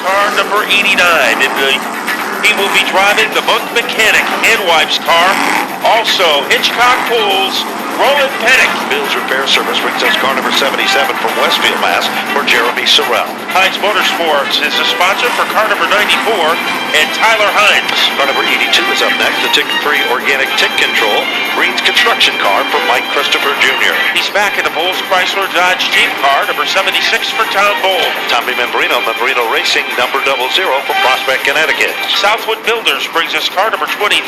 car number 89. He will be driving the Monk Mechanic and wife's car. Also, Hitchcock Pools, Roland Pennick. Bill's Repair Service brings us car number 77 from Westfield, Mass. for Jeremy Sorrell. Hines Motorsports is the sponsor for car number 94 and Tyler Hines. Car number 82 is up next. The tick-free organic tick control Green's construction car from Mike Christopher Jr. He's back in the Bowles Chrysler Dodge Jeep car number 76 for Tom Bowles. Tommy Membrino Racing number 00 from Prospect, Connecticut. Southwood Builders brings us car number 23.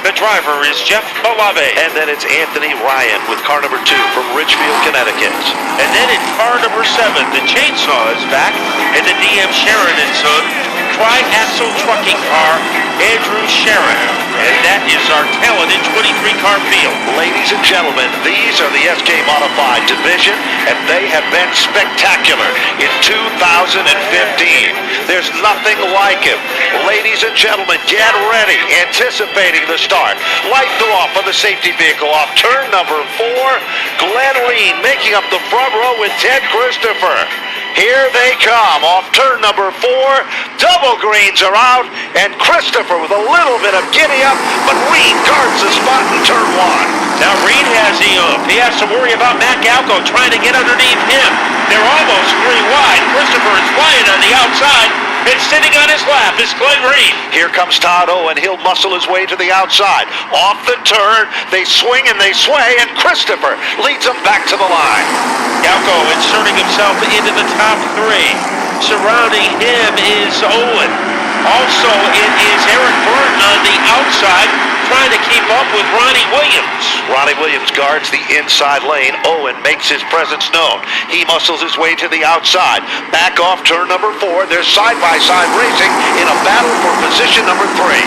The driver is Jeff Malave. And then it's Anthony Ryan with car number 2 from Ridgefield, Connecticut. And then in car number 7, the chainsaw is back in the DM Sharon and Son tri-axle trucking car, Andrew Sharon. And that is our talented 23-car field. Ladies and gentlemen, these are the SK Modified Division, and they have been spectacular in 2015. There's nothing like it. Ladies and gentlemen, get ready. Anticipating the start. Light off on the safety vehicle off turn number 4. Glenn Reen making up the front row with Ted Christopher. Here they come off turn number 4. Double greens are out, and Christopher with a little bit of giddy up, but Reed guards the spot in turn 1. Now Reed has the oomph. He has to worry about Matt Galco trying to get underneath him. They're almost 3 wide. Christopher is flying on the outside. And sitting on his lap is Glenn Reed. Here comes Todd Owen. He'll muscle his way to the outside. Off the turn, they swing and they sway, and Christopher leads them back to the line. Galco inserting himself into the top 3. Surrounding him is Owen. Also, it is Eric Burton on the outside, trying to keep up with Ronnie Williams. Ronnie Williams guards the inside lane. Owen makes his presence known. He muscles his way to the outside. Back off turn number 4. They're side-by-side racing in a battle for position number 3.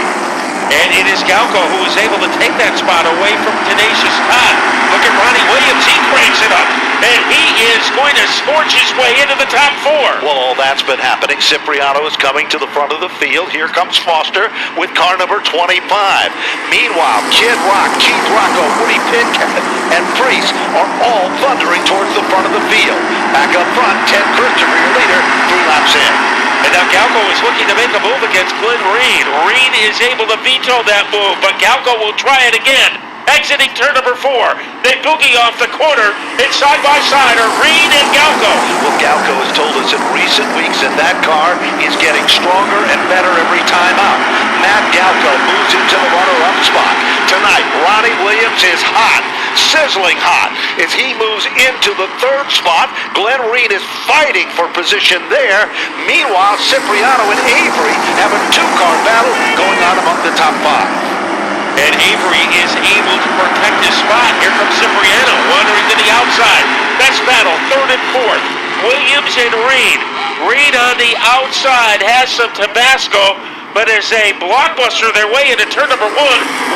And it is Galco who is able to take that spot away from Tenacious Todd. Look at Ronnie Williams. He cranks it up. And he is going to scorch his way into the top 4. Well, all that's been happening. Cipriano is coming to the front of the field. Here comes Foster with car number 25. Meanwhile, Kid Rock, Keith Rocco, Woody Pitcat, and Priest are all thundering towards the front of the field. Back up front, Ted Christopher, your leader, 3 laps in. And now Galco is looking to make a move against Glenn Reed. Reed is able to veto that move, but Galco will try it again. Exiting turn number 4. They boogie off the corner, and side by side are Reed and Galco. Well, Galco has told us in recent weeks that that car is getting stronger and better every time out. Matt Galco moves into the runner-up spot. Tonight, Ronnie Williams is hot, sizzling hot. As he moves into the 3rd spot, Glenn Reed is fighting for position there. Meanwhile, Cipriano and Avery have a 2-car battle going on among the top 5. And Avery is able to protect his spot. Here comes Cipriano wandering to the outside. Best battle, 3rd and 4th. Williams and Reed. Reed on the outside has some Tabasco, but as a blockbuster their way into turn number 1,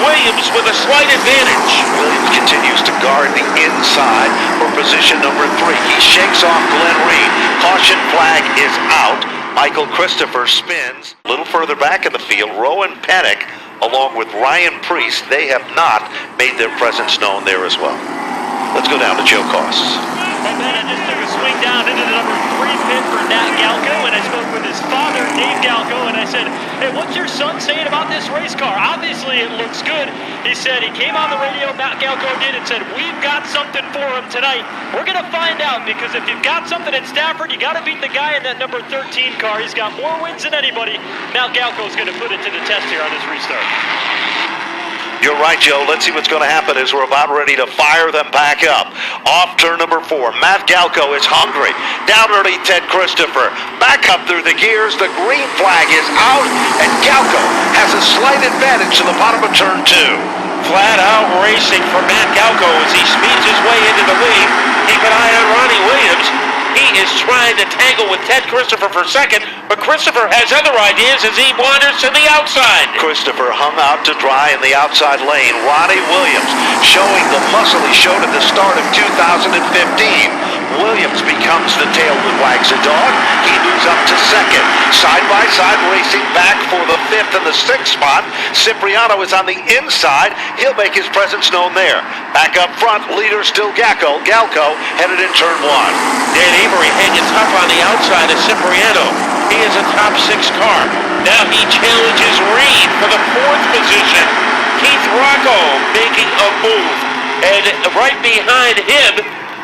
Williams with a slight advantage. Williams continues to guard the inside for position number 3. He shakes off Glenn Reed. Caution flag is out. Michael Christopher spins. A little further back in the field, Rowan Pennick along with Ryan Priest, they have not made their presence known there as well. Let's go down to Joe Costs. And then it just took a swing down into the number 3 pit for Nat Galco, and I spoke with his father, Dave Galco, and I said, hey, what's your son saying about this race car? Obviously it looks good. He said he came on the radio, Matt Galco did, and said, we've got something for him tonight. We're going to find out, because if you've got something at Stafford, you got to beat the guy in that number 13 car. He's got more wins than anybody. Matt Galco's going to put it to the test here on his restart. You're right, Joe. Let's see what's going to happen as we're about ready to fire them back up. Off turn number 4. Matt Galco is hungry. Down early, Ted Christopher. Back up through the gears. The green flag is out, and Galco has a slight advantage to the bottom of turn 2. Flat out racing for Matt Galco as he speeds his way into the lead. Keep an eye on Ronnie Williams. He is trying to tangle with Ted Christopher for 2nd, but Christopher has other ideas as he wanders to the outside. Christopher hung out to dry in the outside lane. Ronnie Williams showing the muscle he showed at the start of 2015. Williams becomes the tail that wags the dog. He moves up to 2nd. Side-by-side racing back for the 5th and the 6th spot. Cipriano is on the inside. He'll make his presence known there. Back up front, leader still Galco. Galco headed in turn 1. Dan Avery hanging tough on the outside of Cipriano. He is a top 6 car. Now he challenges Reed for the 4th position. Keith Rocco making a move. And right behind him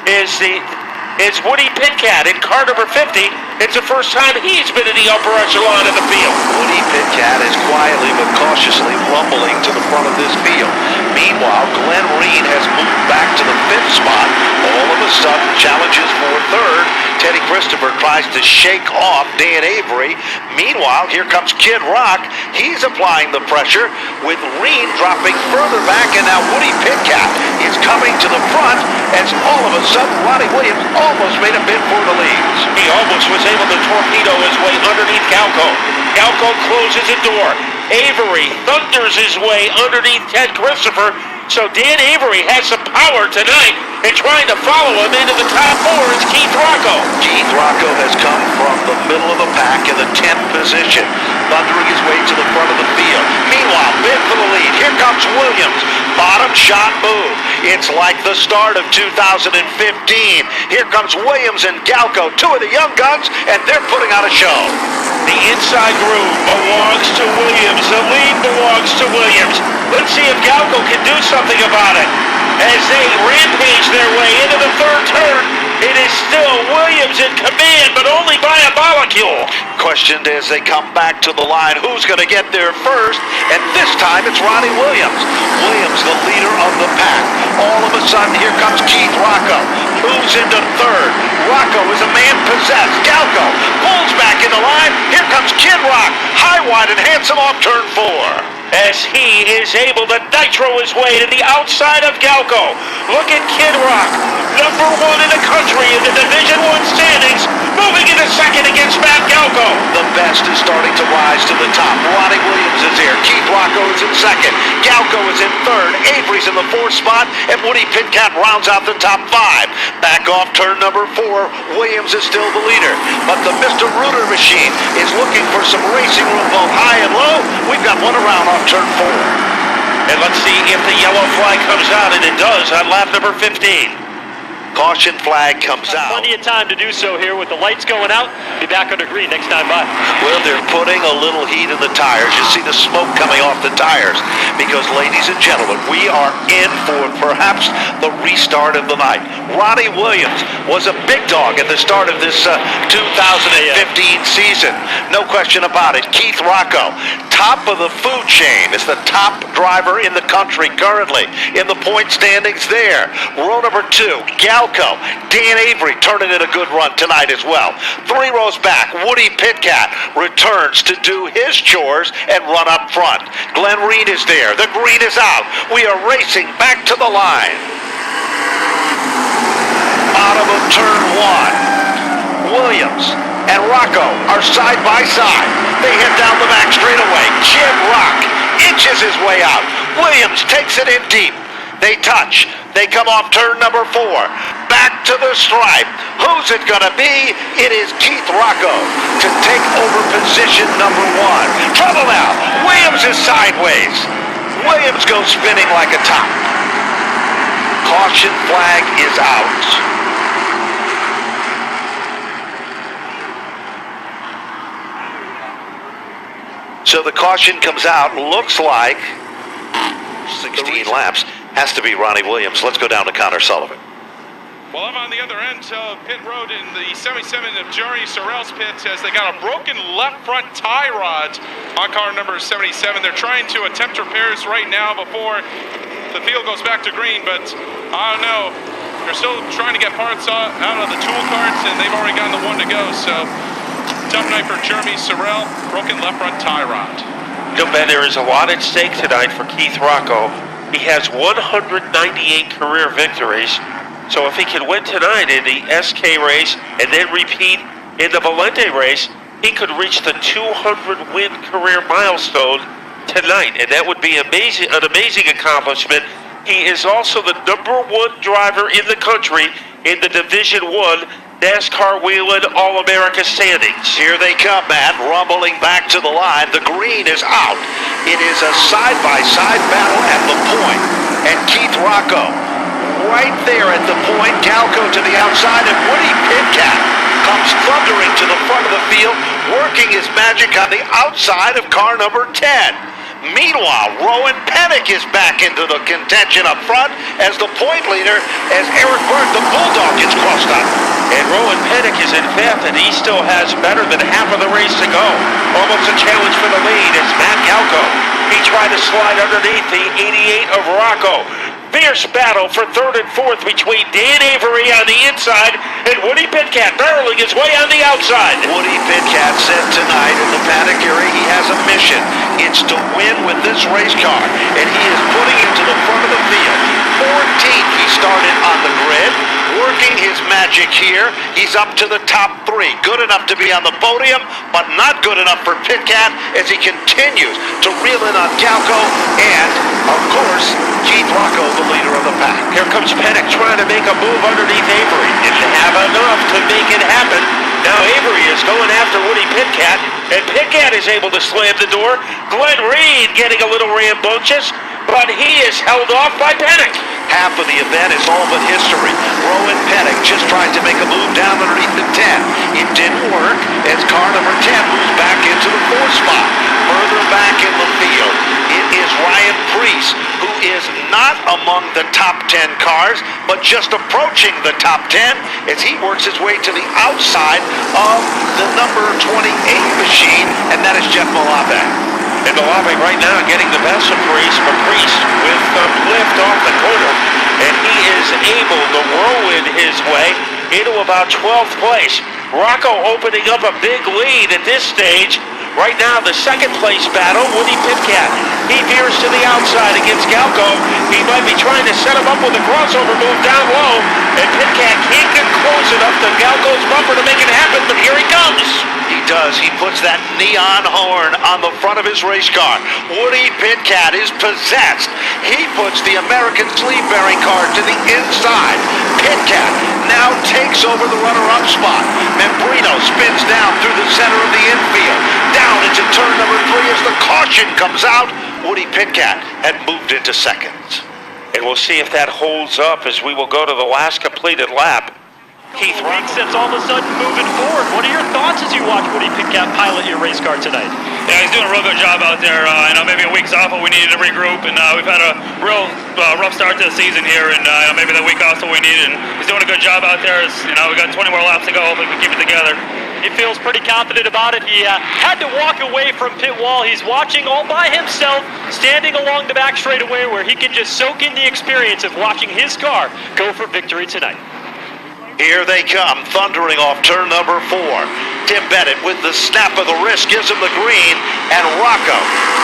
is Woody Pitcat in car number 50. It's the first time he's been in the upper echelon of the field. Woody Pitcat is quietly but cautiously rumbling to the front of this field. Meanwhile, Glenn Reed has moved back to the 5th spot. All of a sudden, challenges for 3rd. Teddy Christopher tries to shake off Dan Avery. Meanwhile, here comes Kid Rock. He's applying the pressure with Reed dropping further back, and now Woody Pitcat is coming to the front as all of a sudden Ronnie Williams almost made a bid for the leads. He almost was able to torpedo his way underneath Galco. Galco closes the door. Avery thunders his way underneath Ted Christopher. So Dan Avery has some power tonight, and trying to follow him into the top 4 is Keith Rocco. Keith Rocco has come from the middle of the pack in the 10th position, thundering his way to the front of the field. Meanwhile, bid for the lead. Here comes Williams. Bottom shot move. It's like the start of 2015. Here comes Williams and Galco, 2 of the young guns, and they're putting on a show. The inside groove belongs to Williams. The lead belongs to Williams. Let's see if Galco can do something about it. As they rampage their way into the 3rd turn, it is still Williams in command, but only by a molecule. Questioned as they come back to the line, who's going to get there first? And this time it's Ronnie Williams. Williams, the leader of the pack. All of a sudden, here comes Keith Rocco. Moves into 3rd. Rocco is a man possessed. Galco pulls back in the line. Here comes Kid Rock. High, wide, and handsome off turn 4. As he is able to nitro his way to the outside of Galco. Look at Kid Rock, number 1 in the country in the Division I standings, moving into 2nd against Matt Galco. The best is starting to rise to the top. Ronnie Williams is here. Keith Rocco is in 2nd. Galco is in 3rd. Avery's in the 4th spot, and Woody Pitcat rounds out the top 5. Back off turn number 4. Williams is still the leader, but the Mr. Rooter machine is looking for some racing room both high and low. We've got one around off turn 4. And let's see if the yellow flag comes out, and it does on lap number 15. Caution flag comes out. Plenty of time to do so here with the lights going out. Be back under green next time by. Well, they're putting a little heat in the tires. You see the smoke coming off the tires because, ladies and gentlemen, we are in for perhaps the restart of the night. Ronnie Williams was a big dog at the start of this 2015 season. No question about it. Keith Rocco, top of the food chain, is the top driver in the country currently in the point standings there. Row number 2, Galco. Dan Avery turning in a good run tonight as well. 3 rows back, Woody Pitcat returns to do his chores and run up front. Glenn Reed is there. The green is out. We are racing back to the line. Bottom of turn 1. Williams and Rocco are side by side. They head down the back straightaway. Kid Rock inches his way out. Williams takes it in deep. They touch. They come off turn number 4. Back to the stripe. Who's it going to be? It is Keith Rocco to take over position number 1. Trouble now. Williams is sideways. Williams goes spinning like a top. Caution flag is out. So the caution comes out. Looks like 16 laps. Has to be Ronnie Williams. Let's go down to Connor Sullivan. Well, I'm on the other end of pit road in the 77 of Jerry Sorrell's pit as they got a broken left front tie rod on car number 77. They're trying to attempt repairs right now before the field goes back to green, but I don't know. They're still trying to get parts out of the tool carts, and they've already gotten the one to go. So, tough night for Jeremy Sorrell. Broken left front tie rod. You know, Ben, there is a lot at stake tonight for Keith Rocco. He has 198 career victories. So if he can win tonight in the SK race and then repeat in the Valente race, he could reach the 200-win career milestone tonight. And that would be an amazing accomplishment. He is also the #1 driver in the country in the Division I NASCAR Whelen All-America standings. Here they come, Matt, rumbling back to the line. The green is out. It is a side-by-side battle at the point. And Keith Rocco right there at the point. Galco to the outside, and Woody Pitcat comes thundering to the front of the field, working working his magic on the outside of car number 10. Meanwhile, Rowan Pennick is back into the contention up front as the point leader as Eric Burt, the Bulldog, gets crossed up. And Rowan Pennick is in fifth, and he still has better than half of the race to go. Almost a challenge for the lead as Matt Galco. He tried to slide underneath the 88 of Rocco. Fierce battle for third and fourth between Dan Avery on the inside and Woody Pitkat barreling his way on the outside. Woody Pitkat said tonight in the paddock area he has a mission. It's to win with this race car, and he is putting it to the front of the field. 14th he started on the grid, working his magic here. He's up to the top three. Good enough to be on the podium, but not good enough for Pitkat as he continues to reel in on Galco and, of course, Keith Rocco, the leader of the pack. Here comes Pennick trying to make a move underneath Avery. Didn't have enough to make it happen. Now Avery is going after Woody Pitkat, and Pitkat is able to slam the door. Glenn Reed getting a little rambunctious, but he is held off by Pennick. Half of the event is all but history. Rowan Pennick just tried to make a move down underneath the 10. It didn't work as car number 10 moves back into the 4th spot. Further back in the field, it is Ryan Preece, who is not among the top 10 cars, but just approaching the top 10 as he works his way to the outside of the number 28 machine, and that is Jeff Malave. And Malave right now getting the best of Preece, but Preece with the lift off the corner, and he is able to whirlwind his way into about 12th place. Rocco opening up a big lead at this stage. Right now, the second place battle, Woody Pitkat. He veers to the outside against Galco. He might be trying to set him up with a crossover move down low, and Pitkat can't get close enough to Galco's bumper to make it happen, but here he comes. He does. He puts that neon horn on the front of his race car. Woody Pitkat is possessed. He puts the American sleeve-bearing car to the inside. Pitkat now takes over the runner-up spot. Membrino spins down through the center of the infield. Down into turn number 3 as the caution comes out. Woody Pitkat had moved into second. And we'll see if that holds up as we will go to the last completed lap. Keith Weeks that's all of a sudden moving forward. What are your thoughts as you watch Woody Pitkat pilot your race car tonight? Yeah, he's doing a real good job out there. I know maybe a week's off, but we needed to regroup, and we've had a real rough start to the season here, and maybe the week off what we needed. And he's doing a good job out there. We got 20 more laps to go. Hopefully we can keep it together. He feels pretty confident about it. He had to walk away from pit wall. He's watching all by himself, standing along the back straightaway where he can just soak in the experience of watching his car go for victory tonight. Here they come, thundering off turn number 4. Tim Bennett with the snap of the wrist gives him the green, and Rocco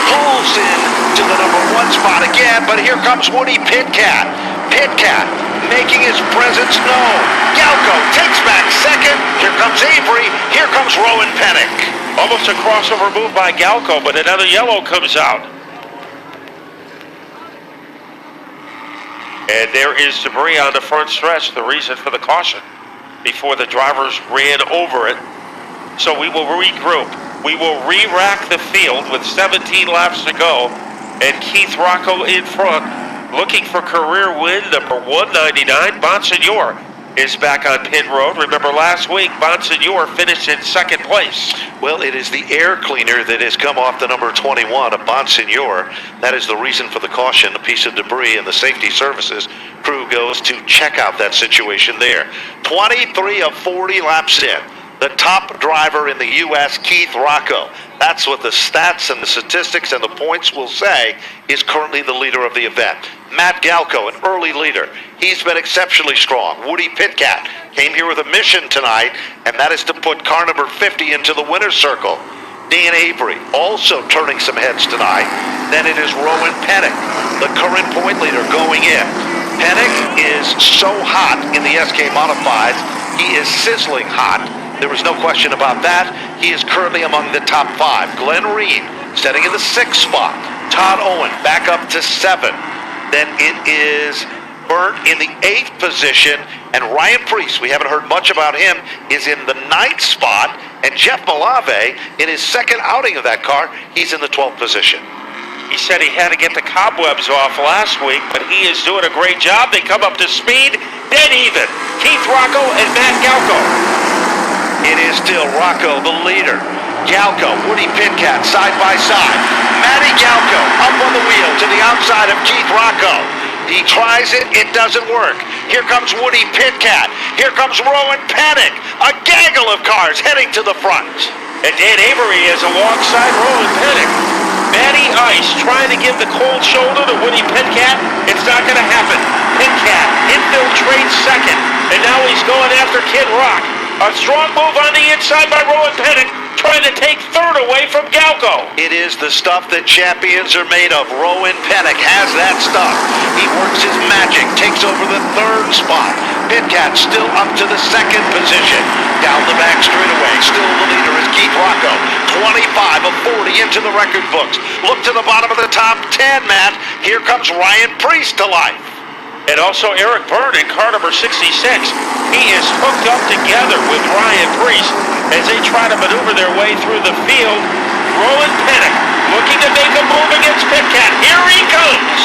pulls in to the number 1 spot again, but here comes Woody Pitkat. Pitkat making his presence known. Galco takes back second. Here comes Avery. Here comes Rowan Pennick. Almost a crossover move by Galco, but another yellow comes out. And there is debris on the front stretch, the reason for the caution, before the drivers ran over it. So we will regroup. We will re-rack the field with 17 laps to go. And Keith Rocco in front, looking for career win number 199. Bonsignor is back on pit road. Remember last week, Bonsignor finished in second place. Well, it is the air cleaner that has come off the number 21 of Bonsignor. That is the reason for the caution, a piece of debris, and the safety services crew goes to check out that situation there. 23 of 40 laps in. The top driver in the U.S., Keith Rocco. That's what the stats and the statistics and the points will say is currently the leader of the event. Matt Galco, an early leader. He's been exceptionally strong. Woody Pitkat came here with a mission tonight, and that is to put car number 50 into the winner's circle. Dan Avery also turning some heads tonight. Then it is Rowan Pennick, the current point leader, going in. Pennick is so hot in the SK Modifieds. He is sizzling hot. There was no question about that. He is currently among the top 5. Glenn Reed setting in the 6th spot. Todd Owen back up to 7. Then it is Burt in the 8th position. And Ryan Preece, we haven't heard much about him, is in the 9th spot. And Jeff Malave, in his second outing of that car, he's in the 12th position. He said he had to get the cobwebs off last week, but he is doing a great job. They come up to speed, dead even. Keith Rocco and Matt Galco. It is still Rocco, the leader. Galco, Woody Pitcat, side by side. Matty Galco up on the wheel to the outside of Keith Rocco. He tries it, it doesn't work. Here comes Woody Pitcat. Here comes Rowan Panic. A gaggle of cars heading to the front. And Dan Avery is alongside Rowan Panic. Matty Ice trying to give the cold shoulder to Woody Pitcat. It's not going to happen. Pitcat infiltrates second. And now he's going after Kid Rock. A strong move on the inside by Rowan Panic, trying to take third away from Galco. It is the stuff that champions are made of. Rowan Panic has that stuff. He works his magic, takes over the third spot. Pitcat still up to the second position. Down the back straightaway, still the leader is Keith Rocco. 25 of 40 into the record books. Look to the bottom of the top 10, Matt. Here comes Ryan Priest to life. And also Eric Byrne in car number 66. He is hooked up together with Ryan Priest as they try to maneuver their way through the field. Rowan Panic looking to make a move against Pitcat. Here he comes.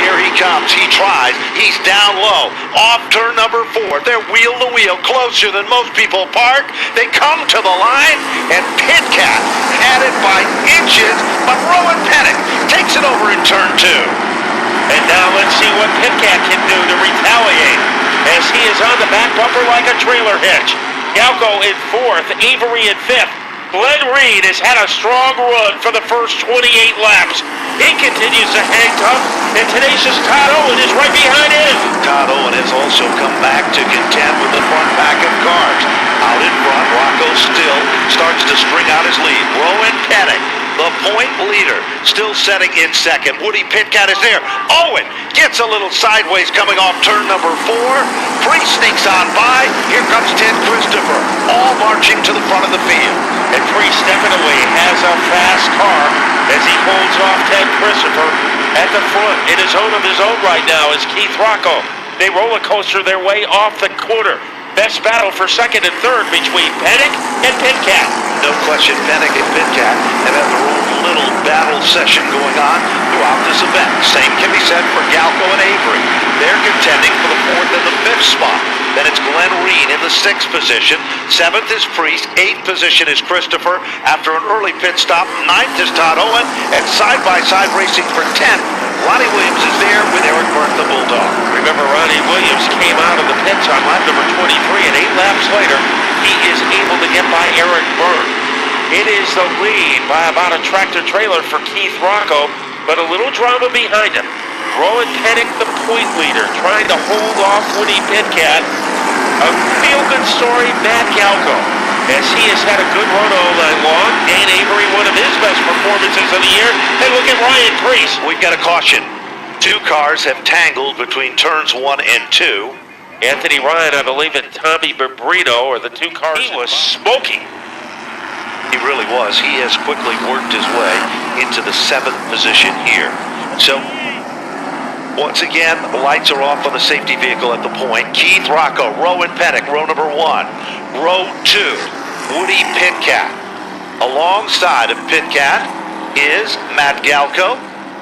Here he comes. He tries. He's down low. Off turn number 4. They're wheel to wheel, closer than most people park. They come to the line, and Pitcat had it by inches, but Rowan Panic takes it over in turn 2. And now let's see what Pitcat can do to retaliate as he is on the back bumper like a trailer hitch. Galco in 4th, Avery in 5th. Glenn Reed has had a strong run for the first 28 laps. He continues to hang tough, and tenacious Todd Owen is right behind him. Todd Owen has also come back to contend with the front pack of cars. Out in front, Rocco still starts to string out his lead. Rowan Panic, the point leader, still setting in second. Woody Pitcat is there. Owen gets a little sideways coming off turn number 4. Priest sneaks on by. Here comes Ted Christopher, all marching to the front of the field. And Priest definitely has a fast car as he holds off Ted Christopher at the front. In a zone of his own right now is Keith Rocco. They roller coaster their way off the quarter. Best battle for second and third between Panic and Pitcat. No question, Panic and Pitcat have had their own little battle session going on throughout this event. Same can be said for Galco and Avery. They're contending for the 4th and the 5th spot. Then it's Glenn Reed in the 6th position. 7th is Priest. 8th position is Christopher. After an early pit stop, 9th is Todd Owen. And side-by-side racing for 10th, Ronnie Williams is there with Eric Byrne, the Bulldog. Remember, Ronnie Williams came out of the pits on lap number 23, and 8 laps later, he is able to get by Eric Byrne. It is the lead by about a tractor-trailer for Keith Rocco, but a little drama behind him. Rowan Panic, the point leader, trying to hold off Woody Pitcat. A feel-good story, Matt Galco, as he has had a good run all night long. Dan Avery, one of his best performances of the year. And look at Ryan Priest. We've got a caution. 2 cars have tangled between turns 1 and 2. Anthony Ryan, I believe, and Tommy Berbrino are the 2 cars. He was smoking. He really was. He has quickly worked his way into the 7th position here. So, once again, the lights are off on the safety vehicle at the point. Keith Rocco, Rowan Panic, row number 1. Row 2, Woody Pitcat. Alongside of Pitcat is Matt Galco.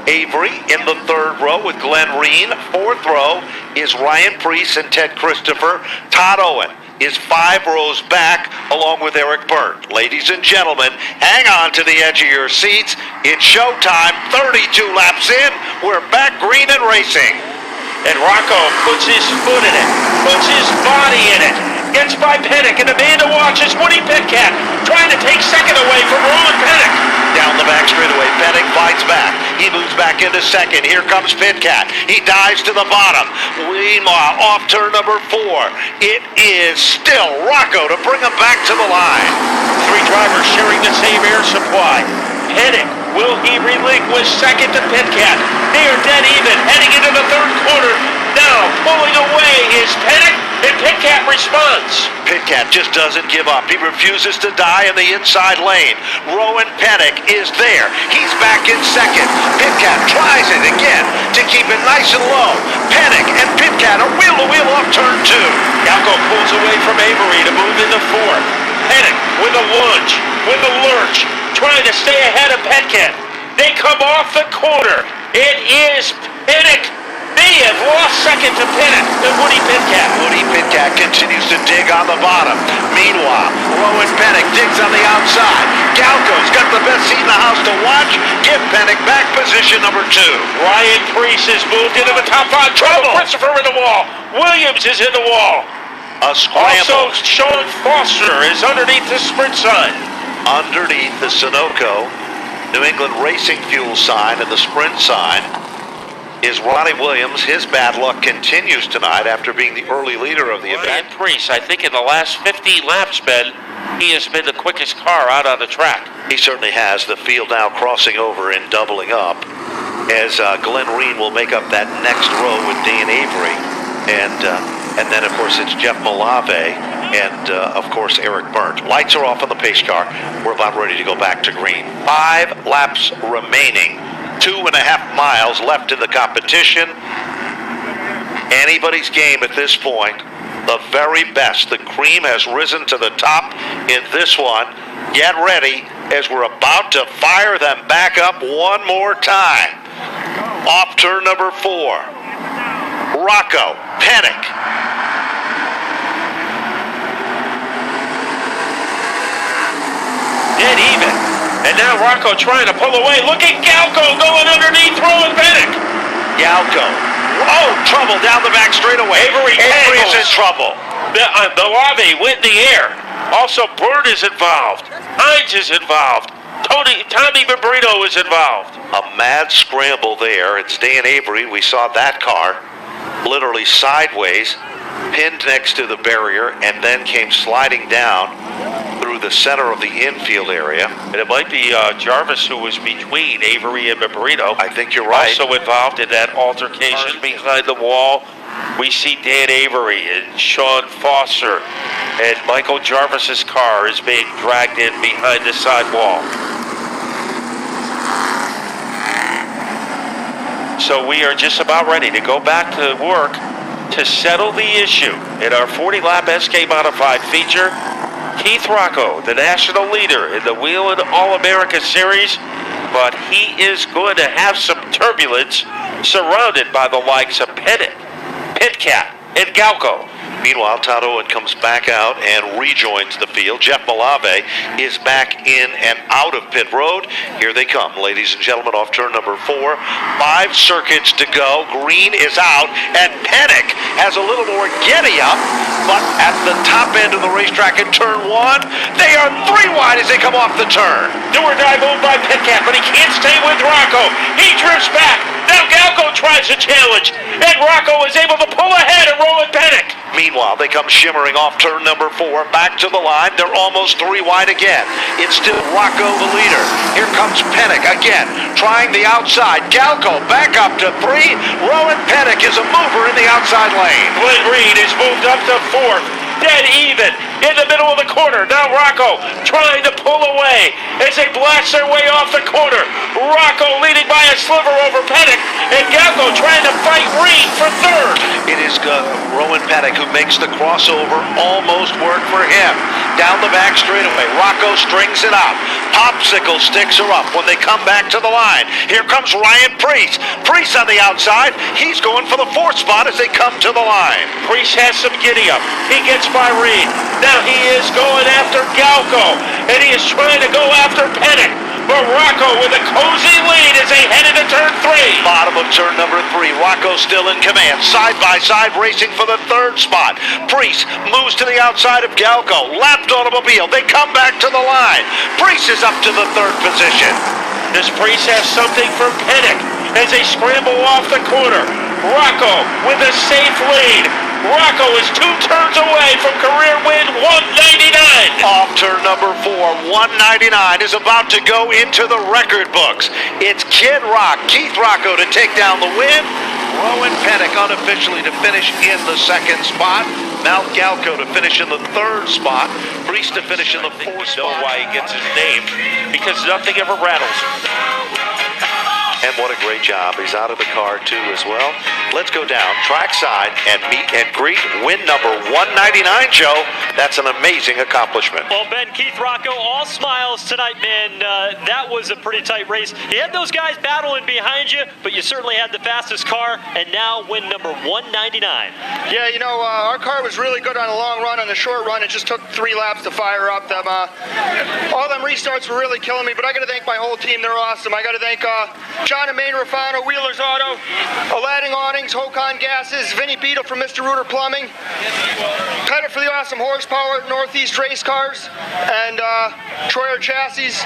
Avery in the 3rd row with Glenn Reed. 4th row is Ryan Priest and Ted Christopher. Todd Owen is 5 rows back along with Eric Byrne. Ladies and gentlemen, hang on to the edge of your seats. It's showtime. 32 laps in. We're back green and racing. And Rocco puts his foot in it, puts his body in it, gets by Panic, and the man to watch is Woody Pitcat, trying to take second away from Rowan Panic. Down the back straightaway, Panic fights back. He moves back into second. Here comes Pitcat. He dives to the bottom. Meanwhile, off turn number 4, it is still Rocco to bring him back to the line. 3 drivers sharing the same air supply. Panic, will he relinquish second to Pitcat? They are dead even, heading into the 3rd quarter. Now, pulling away is Panic, and Pitcat responds. Pitcat just doesn't give up. He refuses to die in the inside lane. Rowan Panic is there. He's back in second. Pitcat tries it again to keep it nice and low. Panic and Pitcat are wheel-to-wheel off turn 2. Galco pulls away from Avery to move into 4th. Panic with a lunge, with a lurch, trying to stay ahead of Pitcat. They come off the corner. It is Panic. He has lost second to Woody Pitcat. Woody Pitcat continues to dig on the bottom. Meanwhile, Rowan Pennick digs on the outside. Galco's got the best seat in the house to watch. Give Pennick back position number 2. Ryan Preece has moved into the top 5. Trouble. Christopher in the wall. Williams is in the wall. A scramble. Also, Sean Foster is underneath the sprint sign. Underneath the Sunoco New England Racing Fuel sign and the sprint sign is Ronnie Williams. His bad luck continues tonight after being the early leader of the event. Ryan Preece, I think in the last 15 laps, Ben, he has been the quickest car out on the track. He certainly has. The field now crossing over and doubling up as Glenn Reen will make up that next row with Dan Avery. And then, of course, it's Jeff Malave and, of course, Eric Burnt. Lights are off on the pace car. We're about ready to go back to green. 5 laps remaining. 2.5 miles left in the competition. Anybody's game at this point. The very best. The cream has risen to the top in this one. Get ready as we're about to fire them back up one more time. Off turn number 4. Rocco Pennick. Dead even. And now Rocco trying to pull away. Look at Galco going underneath Rowan Pennick. Galco. Oh, trouble down the back straightaway. Avery is in trouble. The lobby went in the air. Also, Bird is involved. Hines is involved. Tommy Barbrino is involved. A mad scramble there. It's Dan Avery. We saw that car literally sideways, pinned next to the barrier, and then came sliding down through the center of the infield area. And it might be Jarvis who was between Avery and Barbrino. I think you're right. Also involved in that altercation behind the wall. We see Dan Avery and Sean Foster, and Michael Jarvis's car is being dragged in behind the side wall. So we are just about ready to go back to work to settle the issue in our 40-lap SK Modified feature. Keith Rocco, the national leader in the Whelen All-America Series, but he is going to have some turbulence surrounded by the likes of Pennick, Pitcat, and Galco. Meanwhile, Todd Owen comes back out and rejoins the field. Jeff Malave is back in and out of pit road. Here they come, ladies and gentlemen, off turn number 4. 5 circuits to go. Green is out, and Pennick has a little more giddy up, but at the top end of the racetrack in turn 1, they are 3 wide as they come off the turn. Do or die move by Pitcat, but he can't stay with Rocco. He drifts back. Now Galco tries a challenge, and Rocco is able to pull ahead of Rowan Pennick. Meanwhile, they come shimmering off turn number 4, back to the line. They're almost 3 wide again. It's still Rocco the leader. Here comes Pennick again, trying the outside. Galco back up to 3. Rowan Pennick is a mover in the outside lane. Glenn Reed is moved up to 4th. Dead even in the middle of the corner. Now Rocco trying to pull away as they blast their way off the corner. Rocco leading by a sliver over Pennick, and Galco trying to fight Reed for 3rd. It is Rowan Pennick who makes the crossover almost work for him. Down the back straightaway, Rocco strings it out. Popsicle sticks are up when they come back to the line. Here comes Ryan Preece. Preece on the outside. He's going for the 4th spot as they come to the line. Preece has some giddy up. He gets by Reed. Now he is going after Galco, and he is trying to go after Pennick. But Rocco with a cozy lead as they head into turn 3. Bottom of turn number 3. Rocco still in command. Side by side racing for the 3rd spot. Preece moves to the outside of Galco. Lapped automobile. They come back to the line. Preece is up to the 3rd position. Does Preece have something for Pennick as they scramble off the corner? Rocco with a safe lead. Rocco is 2 turns away from career win 199. Off turn number 4, 199 is about to go into the record books. It's Kid Rock, Keith Rocco to take down the win. Rowan Pennick unofficially to finish in the 2nd spot. Mal Galco to finish in the 3rd spot. Preece to finish in the 4th spot. Know why he gets his name, because nothing ever rattles. And what a great job. He's out of the car, too, as well. Let's go down trackside and meet and greet win number 199, Joe. That's an amazing accomplishment. Well, Ben, Keith Rocco, all smiles tonight, man. That was a pretty tight race. You had those guys battling behind you, but you certainly had the fastest car, and now win number 199. Yeah, you know, our car was really good on a long run. On the short run, it just took 3 laps to fire up them. All them restarts were really killing me, but I got to thank my whole team. They're awesome. I got to thank John and Maine Rafano, Wheeler's Auto, Aladdin Awnings, Hocon Gases, Vinny Beetle from Mr. Rooter Plumbing, Pettit for the awesome horsepower, Northeast Race Cars, and Troyer Chassis,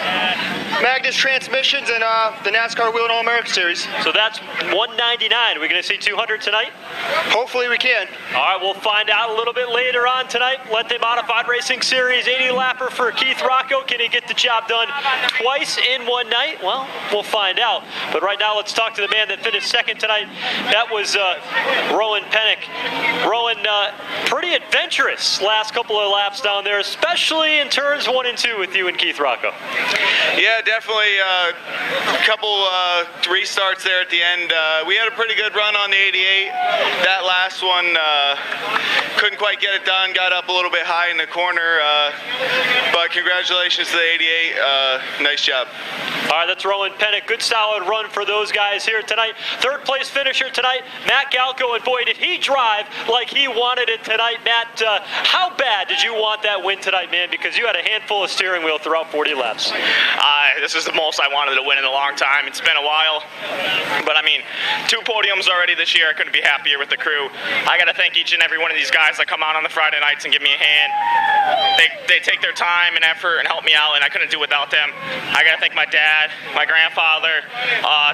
Magnus Transmissions, and the NASCAR Wheel and All-American Series. So that's 199. Are we going to see 200 tonight? Hopefully we can. All right, we'll find out a little bit later on tonight. Let the Modified Racing Series 80 lapper for Keith Rocco. Can he get the job done twice in one night? Well, we'll find out. But right now, let's talk to the man that finished second tonight. That was Rowan Pennick. Rowan, pretty adventurous last couple of laps down there, especially in turns 1 and 2 with you and Keith Rocco. Yeah, definitely a couple restarts there at the end. We had a pretty good run on the 88. That last one couldn't quite get it done, got up a little bit high in the corner, but congratulations to the 88. Nice job. All right, that's Rowan Pennick. Good solid run for those guys here tonight. Third place finisher tonight, Matt Galco, and boy, did he drive like he wanted it tonight. Matt, how bad did you want that win tonight, man? Because you had a handful of steering wheel throughout 40 laps. This is the most I wanted to win in a long time. It's been a while, but I mean, 2 podiums already this year. I couldn't be happier with the crew. I got to thank each and every one of these guys that come out on the Friday nights and give me a hand. They take their time and effort and help me out, and I couldn't do it without them. I got to thank my dad, my grandfather,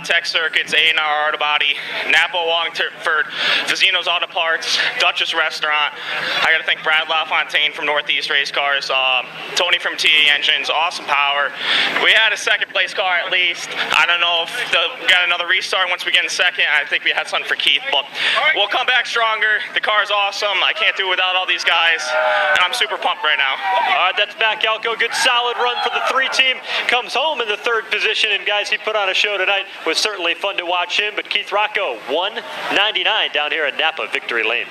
Tech Circuits, A&R Auto Body, Napa Wallingford, Vizino's Auto Parts, Duchess Restaurant. I got to thank Brad LaFontaine from Northeast Race Cars, Tony from TA Engines, Awesome Power. We had a second place car at least. I don't know if we got another restart once we get in second. I think we had something for Keith, but we'll come back stronger. The car's awesome. I can't do it without all these guys, and I'm super pumped right now. All right, that's Matt Galco. Good solid run for the 3 team. Comes home in the 3rd position, and guys, he put on a show tonight. Was certainly fun to watch him, but Keith Rocco, 199 down here at Napa Victory Lane.